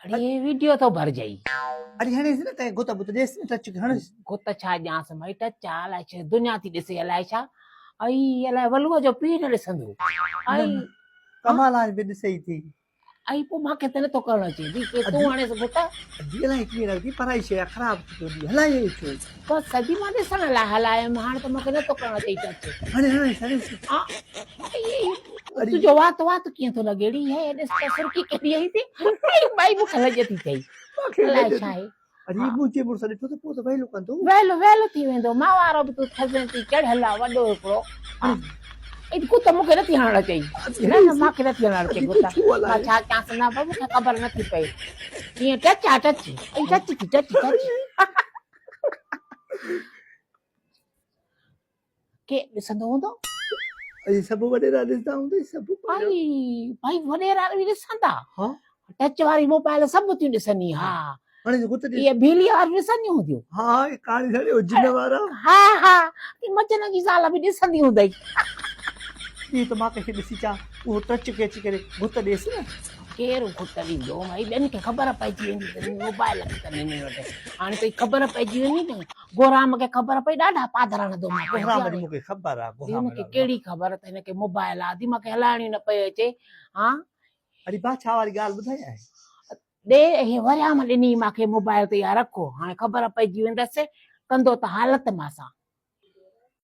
अरे वीडियो तो भर जाई अरे हणे न त गोता बुत देस टच हणे गोत छा ॼांस माई टच अलाए छा दुनिया थी ॾिसे अलाए छा आई अलाए वलूअ जो पीउ न ॾिसंदो आई कमाल आज बि ॾिसई थी आई पोइ मूंखे त नथो करणु अचे दी के तूं हाणे गोता दिला इतनी लगी पढ़ाई से खराब थी थी हलाई छो बस सॼी मां ॾिसण लाइ हलायमि हाणे त मूंखे नथो करणु अचे टच हणे हणे सरे तुंहिंजो वात वात कीअं थो लॻे अड़ी हे ॾिस त सुर्खी केॾी आई थी भाई मूंखे लॻे थी चई अलाए छा आहे अरे मुंहिंजे मुड़ुस ॾिठो त पोइ त वैलो कंदो वेलो थी वेंदो मां वारो बि तूं थसे थी चढ़ियल आहे वॾो हिकिड़ो कुत मूंखे नथी हणणु चई न न मूंखे नथी हणणु चई कुत मां छा कयांसि न भाई मूंखे ख़बर नथी पए ईअं टच आहे टच टच थी टच टच के ॾिसंदो हूंदो अरे सब वडेरा ॾिसदा हूंदई सब भाई भाई वॾेरा बि ॾिसंदा हां टच वारी मोबाइल सभु थियूं ॾिसनि हा हाणे गुत ॾिस ये भीली वारी ॾिसंदी हूंदियूं हां काली साड़ी उजन वारा हा हा मचन जी ज़ाल बि ॾिसंदी हूंदई ये तो मां कंहिंखे ॾिसी चा उहो टच के अची करे गुत ॾेस न केरु गुत ॾींदो भाई ॿियनि खे ख़बर पइजी वेंदी त मोबाइल अथनि हिन वटि हाणे त ख़बर पइजी वेंदी न गोराम खे ख़बर पई ॾाढा पादरा हणंदो मां गोराम जी मूंखे ख़बर आहे गोराम हुनखे कहिड़ी ख़बर त हिनखे मोबाइल आहे दिमाग़ खे हलाइणी न पई अचे हा अरे बाछा वारी ॻाल्हि ॿुधाई आहे ॾे हे वरियाम ॾिनी मूंखे मोबाइल ते यार रखो हाणे ख़बर पइजी वेंदसि कंदो त हालत मां सां